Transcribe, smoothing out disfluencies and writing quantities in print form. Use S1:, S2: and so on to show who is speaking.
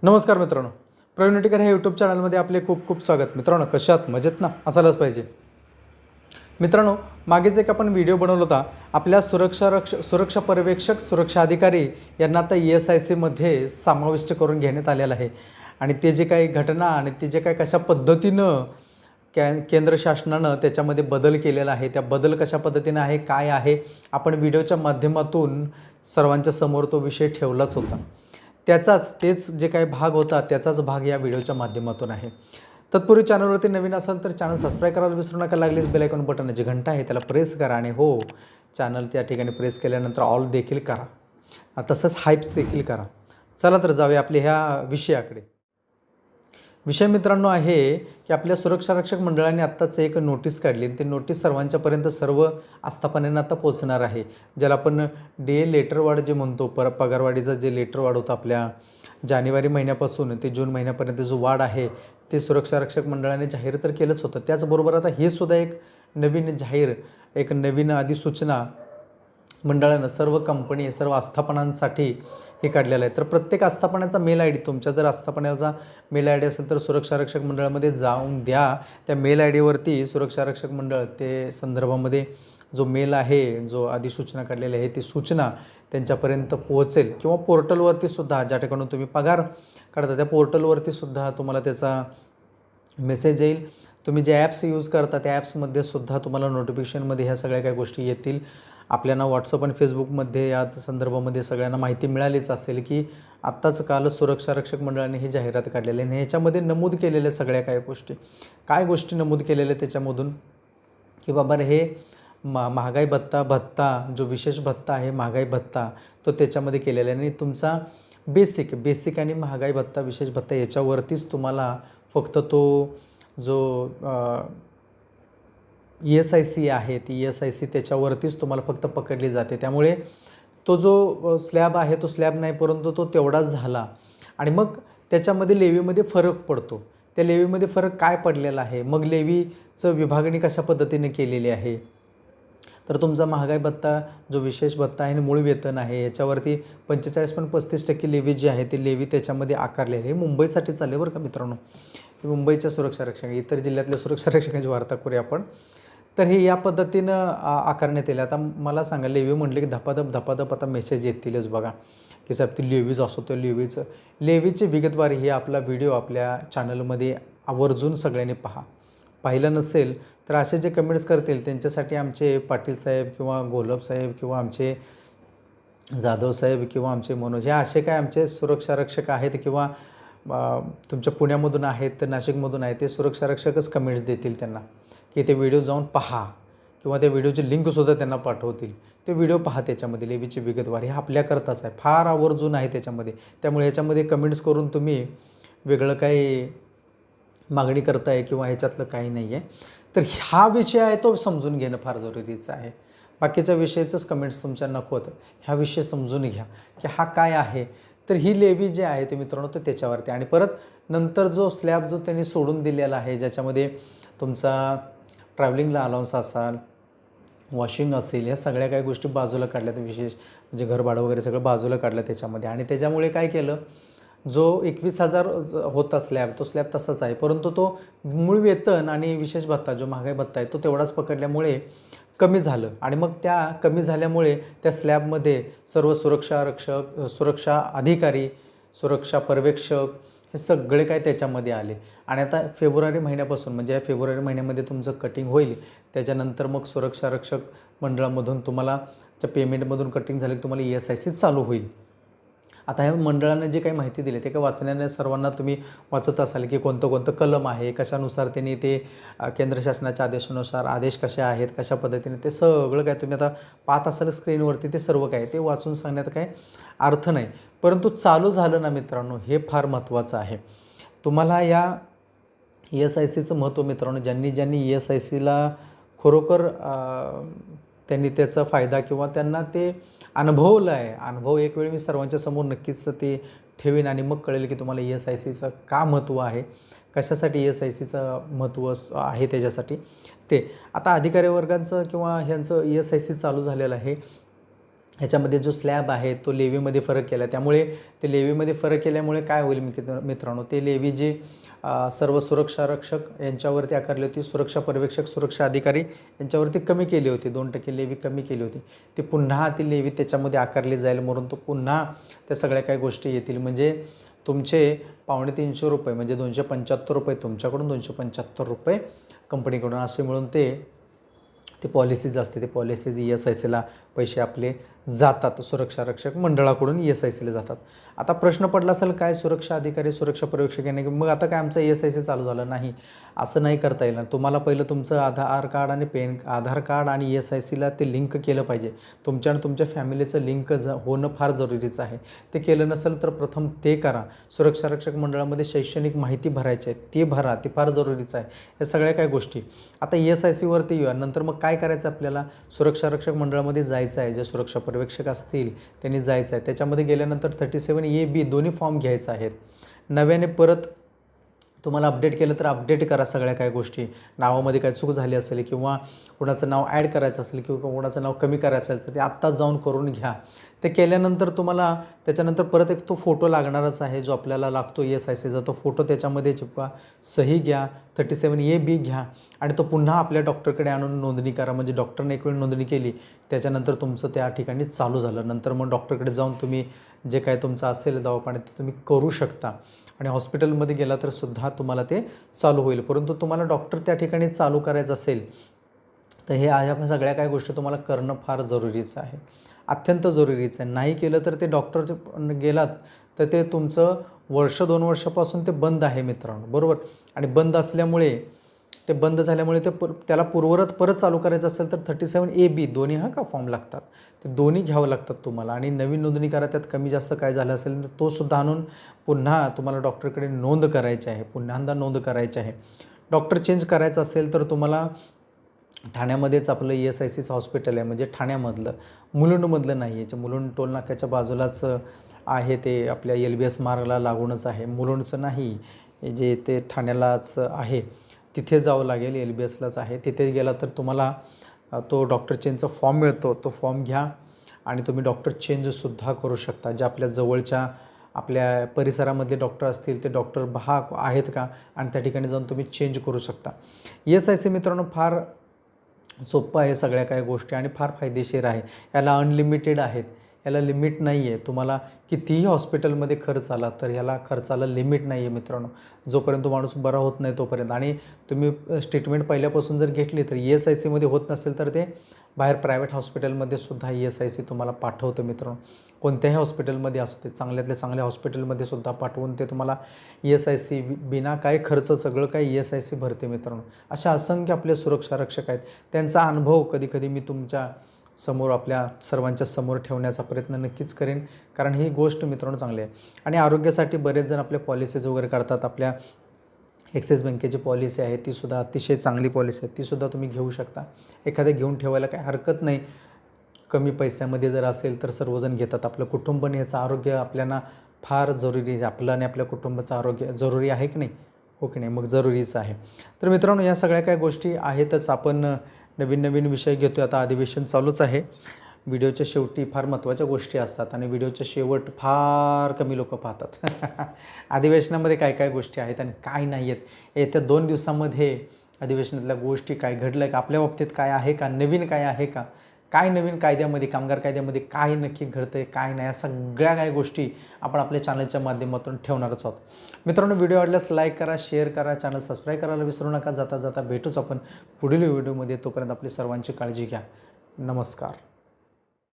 S1: नमस्कार मित्रांनो, प्रवीण नटेकर ह्या यूट्यूब चॅनलमध्ये आपले खूप खूप स्वागत. मित्रांनो, कशात मजेत ना? असायलाच पाहिजे. मित्रांनो, मागेच एक आपण व्हिडिओ बनवला होता. आपल्या सुरक्षा पर्यवेक्षक, सुरक्षा अधिकारी यांना आता ESICमध्ये समाविष्ट करून घेण्यात आलेलं आहे. आणि ते जे काही घटना आणि ते जे काही कशा पद्धतीनं केंद्र शासनानं त्याच्यामध्ये बदल केलेला आहे, त्या बदल कशा पद्धतीनं आहे, काय आहे, आपण व्हिडिओच्या माध्यमातून सर्वांच्या समोर तो विषय ठेवलाच होता. तेच जे काही भाग होता त्याचाच भाग या व्हिडिओच्या माध्यमातून आहे. तत्पूर्वी चॅनलवरती नवीन असाल तर चॅनल सबस्क्राईब करायला विसरू नका. लागलीच बेल आयकॉन बटन जी घंटा आहे त्याला प्रेस करा आणि हो, चॅनल त्या ठिकाणी प्रेस केल्यानंतर ऑल देखील करा, तसंच हाईप्स देखील करा. चला तर जाऊया आपल्या ह्या विषयाकडे. विषय मित्रांनो आहे की आपल्या सुरक्षारक्षक मंडळाने आत्ताच एक नोटीस काढली आणि ती नोटीस सर्वांच्यापर्यंत सर्व आस्थापनांना आता पोहोचणार आहे. ज्याला आपण DA लेटरवाढ जे म्हणतो, पगारवाढीचं जे लेटरवाढ होतं आपल्या जानेवारी महिन्यापासून ते जून महिन्यापर्यंत जो वाढ आहे ते सुरक्षारक्षक मंडळाने जाहीर तर केलंच होतं. त्याचबरोबर आता हे सुद्धा एक नवीन अधिसूचना मंडळानं सर्व कंपनी, सर्व आस्थापनांसाठी हे काढलेलं आहे. तर प्रत्येक आस्थापनाचा मेल ID, तुमच्या जर आस्थापनाचा मेल ID असेल तर सुरक्षारक्षक मंडळामध्ये जाऊन द्या. त्या मेल IDवरती सुरक्षारक्षक मंडळ ते संदर्भामध्ये जो मेल आहे, जो अधिसूचना काढलेली आहे, ती सूचना त्यांच्यापर्यंत पोहोचेल. किंवा पोर्टलवरती सुद्धा, ज्या ठिकाणी तुम्ही पगार काढता त्या पोर्टलवरती सुद्धा तुम्हाला त्याचा मेसेज येईल. तुम्ही जे ॲप्स यूज करता त्या ॲप्समध्ये सुद्धा तुम्हाला नोटिफिकेशनमध्ये ह्या सगळ्या काही गोष्टी येतील. आपल्याला व्हॉट्सअप आणि फेसबुकमध्ये या संदर्भामध्ये सगळ्यांना माहिती मिळालीच असेल की आत्ताच काल सुरक्षारक्षक मंडळाने ही जाहिरात काढलेली आहे. ह्याच्यामध्ये नमूद केलेल्या सगळ्या काय गोष्टी नमूद केलेल्या त्याच्यामधून की बाबा हे महागाई भत्ता जो विशेष भत्ता आहे, महागाई भत्ता, तो त्याच्यामध्ये केलेला आहे. आणि तुमचा बेसिक आणि महागाई भत्ता, विशेष भत्ता याच्यावरतीच तुम्हाला फक्त तो जो ESIC आहे ती ESIC त्याच्यावरतीच तुम्हाला फक्त पकडली जाते. त्यामुळे तो जो स्लॅब आहे तो स्लॅब नाही, परंतु तो तेवढाच झाला. आणि मग त्याच्यामध्ये लेवीमध्ये फरक पडतो. त्या लेवीमध्ये फरक काय पडलेला आहे, मग लेवीचं विभागणी कशा पद्धतीने केलेली आहे. तर तुमचा महागाई भत्ता जो विशेष भत्ता आहे आणि मूळ वेतन आहे याच्यावरती 45.35% लेवी जी आहे ती लेवी त्याच्यामध्ये आकारलेली आहे. मुंबईसाठी चालले बरं का मित्रांनो, मुंबईच्या सुरक्षारक्षक, इतर जिल्ह्यातल्या सुरक्षारक्षकांची वार्ता करूया आपण. तर हे या पद्धतीनं आकारण्यात येईल. आता मला सांगा, लेवी म्हटले की धपाधप आता मेसेज येतीलच बघा की साहेब ती लेवीज असो, त्या लेवीची विगतवारी ही आपला व्हिडिओ आपल्या चॅनलमध्ये आवर्जून सगळ्यांनी पाहिलं नसेल तर असे जे कमेंट्स करतील त्यांच्यासाठी आमचे पाटील साहेब किंवा गोलब साहेब किंवा आमचे जाधव साहेब किंवा आमचे मनोज, हे असे काय आमचे सुरक्षारक्षक आहेत किंवा तुमच्या पुण्यामधून आहेत तर नाशिकमधून आहेत, ते सुरक्षारक्षकच कमेंट्स देतील त्यांना की ते व्हिडिओ जाऊन पहा किंवा त्या व्हिडिओची लिंकसुद्धा त्यांना पाठवतील. ते व्हिडिओ पहा, त्याच्यामध्ये लेवीची विगतवारी हे आपल्याकरताच आहे, फार आवर्जून आहे त्याच्यामध्ये. त्यामुळे ह्याच्यामध्ये कमेंट्स करून तुम्ही वेगळं काही मागणी करताय किंवा ह्याच्यातलं काही नाही आहे. तर हा विषय आहे तो समजून घेणं फार जरुरीचं आहे. बाकीच्या विषयाचंच कमेंट्स तुमच्या नको होतं, ह्या विषय समजून घ्या की हा काय आहे. तर ही लेवी जे आहे ते मित्रांनो ते त्याच्यावरती. आणि परत नंतर जो स्लॅब जो त्यांनी सोडून दिलेला आहे, ज्याच्यामध्ये तुमचा ट्रॅव्हलिंगला अलाउन्स असाल, वॉशिंग असेल, ह्या सगळ्या काही गोष्टी बाजूला काढल्यात, विशेष म्हणजे घरभाडं वगैरे सगळं बाजूला काढलं त्याच्यामध्ये. आणि त्याच्यामुळे काय केलं, जो 21,000 होता स्लॅब, तो स्लॅब तसाच आहे, परंतु तो मूळ वेतन आणि विशेष भत्ता जो महागाई भत्ता आहे तो तेवढाच पकडल्यामुळे कमी झालं. आणि मग त्या कमी झाल्यामुळे त्या स्लॅबमध्ये सर्व सुरक्षारक्षक, सुरक्षा अधिकारी, सुरक्षा पर्यवेक्षक हे सगळे काय त्याच्यामध्ये आले. आणि आता फेब्रुवारी महिन्यापासून, म्हणजे या फेब्रुवारी महिन्यामध्ये तुमचं कटिंग होईल. त्याच्यानंतर मग सुरक्षारक्षक मंडळामधून तुम्हाला त्या पेमेंटमधून कटिंग झालं की तुम्हाला ESIC चालू होईल. आता ह्या मंडळाने जे काही माहिती दिली ते काय वाचण्याने सर्वांना तुम्ही वाचत असाल की कोणतं कलम आहे, कशानुसार त्यांनी ते केंद्र शासनाच्या आदेशानुसार आदेश कसे आहेत, कशा पद्धतीने, ते सगळं काय तुम्ही आता पाहत असाल स्क्रीनवरती. ते सर्व काय ते वाचून सांगण्यात काय अर्थ नाही, परंतु चालू झालं ना मित्रांनो, हे फार महत्त्वाचं आहे. तुम्हाला या ESICचं महत्त्व मित्रांनो, ज्यांनी ESICला खरोखर त्यांनी त्याचा फायदा किंवा त्यांना ते अनुभवलं आहे, अनुभव एक वेळ मी सर्वांच्या समोर नक्कीच ते ठेवीन आणि मग कळेल की तुम्हाला ESICचं का महत्त्व आहे, कशासाठी ESICचं महत्त्व आहे त्याच्यासाठी. ते आता अधिकारी वर्गांचं किंवा ह्यांचं ESIC चालू झालेलं आहे. ह्याच्यामध्ये जो स्लॅब आहे तो लेवीमध्ये फरक केला, त्यामुळे ते लेवीमध्ये फरक केल्यामुळे काय होईल मित्रांनो, ते लेवी जे सर्व सुरक्षा रक्षक यांच्यावरती आकारली होती, सुरक्षा पर्यवेक्षक, सुरक्षा अधिकारी यांच्यावरती कमी केली होती, 2% लेवी कमी केली होती, ती पुन्हा ती लेवी त्याच्यामध्ये आकारली जाईल, म्हणून तो पुन्हा त्या सगळ्या काही गोष्टी येतील. म्हणजे तुमचे ₹350 म्हणजे ₹275 तुमच्याकडून, ₹275 कंपनीकडून, असे मिळून ते पॉलिसीज असते, ते पॉलिसीज ESICला पैसे आपले जातात, सुरक्षा रक्षक मंडळाकडून ESICला जातात. आता प्रश्न पडला असेल काय सुरक्षा अधिकारी, सुरक्षा पर्यवेक्षक यांनी मग आता काय आमचं ESIC चालू झालं नाही, असं नाही करता येईल. तुम्हाला पहिलं तुमचं आधार कार्ड आणि आधार कार्ड आणि ESICला ते लिंक केलं पाहिजे. तुमच्या आणि तुमच्या फॅमिलीचं लिंक होणं फार जरुरीचं आहे. ते केलं नसेल तर प्रथम ते करा. सुरक्षा रक्षक मंडळामध्ये शैक्षणिक माहिती भरायची आहे, ते भरा, ते फार जरुरीचं आहे. या सगळ्या काही गोष्टी आता ESICवरती येऊया. नंतर मग काय करायचं आपल्याला, सुरक्षा रक्षक मंडळामध्ये जायचं आहे, जे सुरक्षा पर्यवेक्षक असतील त्यांनी जायचं आहे. त्याच्यामध्ये गेल्यानंतर 37A-B दोन्ही फॉर्म घ्यायचे आहेत. नव्याने परत तुम्हाला अपडेट केलं तर अपडेट करा सगळ्या काही गोष्टी. नावामध्ये काही चूक झाली असेल किंवा कोणाचं नाव ॲड करायचं असेल किंवा कोणाचं नाव कमी करायचं असेल तर ते आत्ताच जाऊन करून घ्या. ते केल्यानंतर तुम्हाला त्याच्यानंतर परत एक तो फोटो लागणारच आहे, जो आपल्याला लागतो ESICचा, तो फोटो त्याच्यामध्ये चिपका, सही घ्या, 37A-B घ्या आणि तो पुन्हा आपल्या डॉक्टरकडे आणून नोंदणी करा. म्हणजे डॉक्टरने एक वेळ नोंदणी केली त्याच्यानंतर तुमचं त्या ठिकाणी चालू झालं. नंतर मग डॉक्टरकडे जाऊन तुम्ही जे काय तुमचं असेल दवाखान्यात ते तुम्ही करू शकता आणि हॉस्पिटलमध्ये गेला तर सुद्धा तुम्हाला ते चालू होईल. परंतु तुम्हाला डॉक्टर त्या ठिकाणी चालू करायचं असेल तर हे ह्या सगळ्या काही गोष्टी तुम्हाला करणं फार जरुरीचं आहे, अत्यंत जरुरीचं आहे. नाही केलं तर ते डॉक्टर गेलात तर ते तुमचं 1-2 वर्षापासून ते बंद आहे मित्रांनो, बरोबर. आणि बंद असल्यामुळे ते बंद झाल्यामुळे त्याला पूर्ववत परत चालू करायचं असेल तर 37A-B दोन्ही का फॉर्म लागतात, ते दोन्ही घ्यावं लागतात तुम्हाला. आणि नवीन नोंदणी करा, त्यात कमी जास्त काय झालं असेल तर तो सुद्धा आणून पुन्हा तुम्हाला डॉक्टरकडे नोंद करायची आहे, पुन्हांदा नोंद करायची आहे. डॉक्टर चेंज करायचं असेल तर तुम्हाला ठाण्यामध्येच आपलं ESICचं हॉस्पिटल आहे, म्हणजे ठाण्यामधलं, मुलुंडमधलं नाही आहे. मुलुंड टोल नाक्याच्या बाजूलाच आहे, ते आपल्या LBS मार्गला लागूनच आहे. मुलुंडचं नाही, जे ते ठाण्यालाच आहे, तिथे जावं लागेल, LBSलाच आहे. तिथे गेला तर तुम्हाला तो डॉक्टर चेंजचा फॉर्म मिळतो, तो फॉर्म घ्या आणि तुम्ही डॉक्टर चेंजसुद्धा करू शकता. जे आपल्या जवळच्या आपल्या परिसरामधले डॉक्टर असतील ते डॉक्टर आहेत का आणि त्या ठिकाणी जाऊन तुम्ही चेंज करू शकता. ESIC मित्रांनो फार सोपं आहे सगळ्या काही गोष्टी आणि फार फायदेशीर आहे. याला अनलिमिटेड आहेत, याला लिमिट नाही आहे. तुम्हाला कितीही हॉस्पिटलमध्ये खर्च आला तर याला खर्चाला लिमिट नाही आहे मित्रांनो, जोपर्यंत माणूस बरा होत नाही तोपर्यंत. आणि तुम्ही ट्रीटमेंट पहिल्यापासून जर घेतली तर ESICमध्ये होत नसेल तर ते बाहेर प्रायव्हेट हॉस्पिटलमध्ये सुद्धा ESIC तुम्हाला पाठवतं मित्रांनो. कोणत्याही हॉस्पिटलमध्ये असू ते, चांगल्यातल्या चांगल्या हॉस्पिटलमध्ये सुद्धा पाठवून ते तुम्हाला ESIC बिना काही खर्च सगळं काही ESIC भरते मित्रांनो. अशा असंख्य आपले सुरक्षा रक्षक आहेत, त्यांचा अनुभव कधी मी तुमच्या समोर आपल्या सर्वांच्या समोर ठेवण्याचा प्रयत्न नक्कीच करेन, कारण ही गोष्ट मित्रांनो चांगली आहे. आणि आरोग्यासाठी बरेच जण आपल्या पॉलिसीज वगैरे काढतात. आपल्या ॲक्सिस बँकेची पॉलिसी आहे, तीसुद्धा अतिशय चांगली पॉलिसी आहे, तीसुद्धा तुम्ही घेऊ शकता. एखाद्या घेऊन ठेवायला काही हरकत नाही. कमी पैशामध्ये जर असेल तर सर्वजण घेतात. आपलं कुटुंब आणि याचं आरोग्य आपल्याला फार जरुरी आहे. आपलं आणि आपल्या कुटुंबाचं आरोग्य जरुरी आहे की नाही, हो की नाही, मग जरुरीचं आहे. तर मित्रांनो या सगळ्या काही गोष्टी आहेतच. आपण नवीन विषय घेतो. आता अधिवेशन चालूच आहे. व्हिडिओच्या शेवटी फार महत्त्वाच्या गोष्टी असतात आणि व्हिडिओच्या शेवट फार कमी लोक पाहतात. अधिवेशनामध्ये काय काय गोष्टी आहेत आणि काय नाही आहेत, येत्या 2 दिवसामध्ये अधिवेशनातल्या गोष्टी काय घडलं आहे का, आपल्या बाबतीत काय आहे का, नवीन काय आहे का, काय नवीन कायद्यामध्ये, कामगार कायद्यामध्ये काय नक्की घडतं आहे, काय नाही, या सगळ्या काही गोष्टी आपण आपल्या चॅनलच्या माध्यमातून ठेवणारच आहोत. मित्रांनो व्हिडिओ आवडल्यास लाईक करा, शेअर करा, चॅनल सबस्क्राईब करायला विसरू नका. जाता भेटूच आपण पुढील व्हिडिओमध्ये. तोपर्यंत आपली सर्वांची काळजी घ्या. नमस्कार.